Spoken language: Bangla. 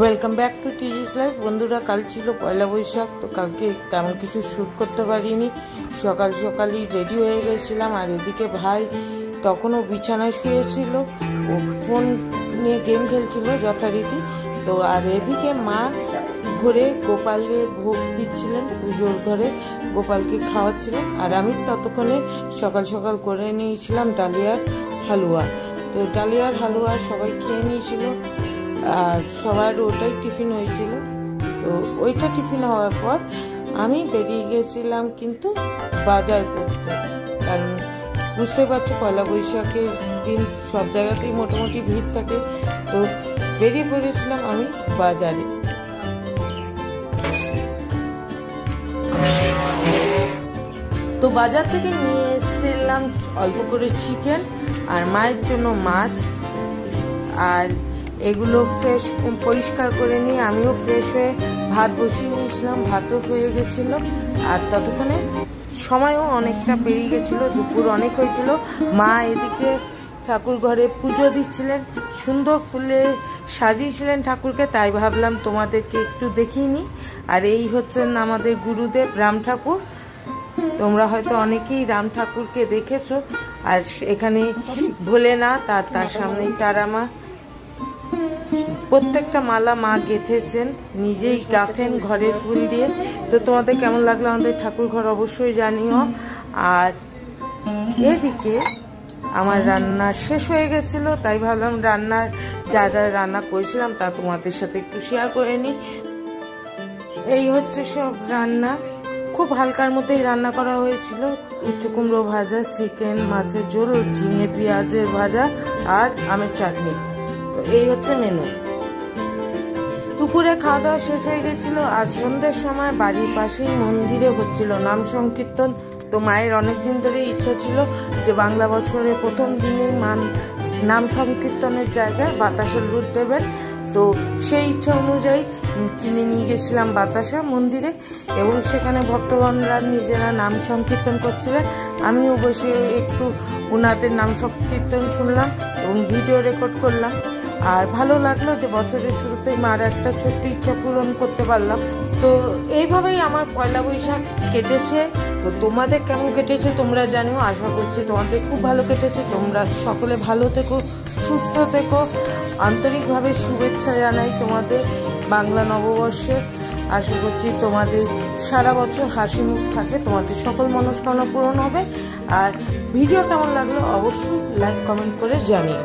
Welcome back to TG's life. বন্ধুরা, কাল ছিল পয়লা বৈশাখ, তো কালকে তেমন কিছু শ্যুট করতে পারিনি। সকাল সকালই রেডি হয়ে গেছিলাম, আর এদিকে ভাই তখনও বিছানায় শুয়েছিল, ও ফোন নিয়ে গেম খেলছিল যথারীতি। তো আর এদিকে মা ঘরে গোপালের ভোগ দিচ্ছিলেন, পুজোর ঘরে গোপালকে খাওয়াচ্ছিলেন, আর আমি ততক্ষণে সকাল সকাল করে নিয়েছিলাম ডালিয়ার হালুয়া। তো ডালিয়ার হালুয়া সবাই খেয়ে নিয়েছিল, আর সবার ওটাই টিফিন হয়েছিল। তো ওইটা টিফিন হওয়ার পর আমি বেরিয়ে গেছিলাম কিন্তু বাজার করতে, কারণ বুঝতে পারছো পয়লা বৈশাখের দিন সব জায়গাতেই মোটামুটি ভিড় থাকে। তো বেরিয়ে পড়েছিলাম আমি বাজারে। তো বাজার থেকে নিয়ে এসেছিলাম অল্প করে চিকেন আর মায়ের জন্য মাছ, আর এগুলো ফ্রেশ পরিষ্কার করে নিয়ে আমিও ফ্রেশ হয়ে ভাত বসিয়ে নিয়েছিলাম। ভাতও হয়ে গেছিলো, আর ততক্ষণে সময়ও অনেকটা পেরিয়ে গেছিলো, দুপুর অনেক হয়েছিল। মা এদিকে ঠাকুর ঘরে পুজো দিচ্ছিলেন, সুন্দর ফুলে সাজিয়েছিলেন ঠাকুরকে, তাই ভাবলাম তোমাদেরকে একটু দেখিয়ে নিই। আর এই হচ্ছেন আমাদের গুরুদেব রাম ঠাকুর। তোমরা হয়তো অনেকেই রাম ঠাকুরকে দেখেছো। আর এখানে ভোলেনাথ, আর তার সামনেই তারা মা। প্রত্যেকটা মালা মা গেঁথেছেন, নিজেই গাঁথেন ঘরের ফুল দিয়ে। তো তোমাদের কেমন লাগলো আমাদের ঠাকুর ঘর অবশ্যই জানিও। আর এদিকে আমার রান্না শেষ হয়ে গেছিল, তাই ভাবলাম রান্নার যা যা রান্না করেছিলাম তা তোমাদের সাথে একটু শেয়ার করে নিই। এই হচ্ছে সব রান্না, খুব হালকার মধ্যেই রান্না করা হয়েছিল। উচ্ছে কুমড়ো ভাজা, চিকেন, মাছের ঝোল, ঝিঙে পেঁয়াজের ভাজা, আর আমের চাটনি। তো এই হচ্ছে মেনু। দুপুরে খাওয়া দাওয়া শেষ হয়ে গেছিল, আর সন্ধ্যের সময় বাড়ির পাশেই মন্দিরে হচ্ছিল নাম সংকীর্তন। তো মায়ের অনেকদিন ধরে ইচ্ছা ছিল যে বাংলা বছরের প্রথম দিনেই নাম সংকীর্তনের জায়গায় বাতাসের রুদ দেবেন। তো সেই ইচ্ছা অনুযায়ী কিনে নিয়ে গেছিলাম বাতাসা মন্দিরে, এবং সেখানে ভক্তগণরা নিজেরা নাম সংকীর্তন করছিলেন। আমিও বসে একটু ওনাদের নাম সংকীর্তন শুনলাম এবং ভিডিও রেকর্ড করলাম। আর ভালো লাগলো যে বছরের শুরুতেই মার একটা ছোট্ট ইচ্ছা পূরণ করতে পারলাম। তো এইভাবেই আমার পয়লা বৈশাখ কেটেছে। তো তোমাদের কেমন কেটেছে তোমরা জানিও। আশা করছি তোমাদের খুব ভালো কেটেছে। তোমরা সকলে ভালো থেকো, সুস্থ থেকো। আন্তরিকভাবে শুভেচ্ছা জানাই তোমাদের বাংলা নববর্ষে। আশা করছি তোমাদের সারা বছর হাসি মুখ থাকে, তোমাদের সকল মনস্কামনা পূরণ হবে। আর ভিডিও কেমন লাগলো অবশ্যই লাইক কমেন্ট করে জানিও।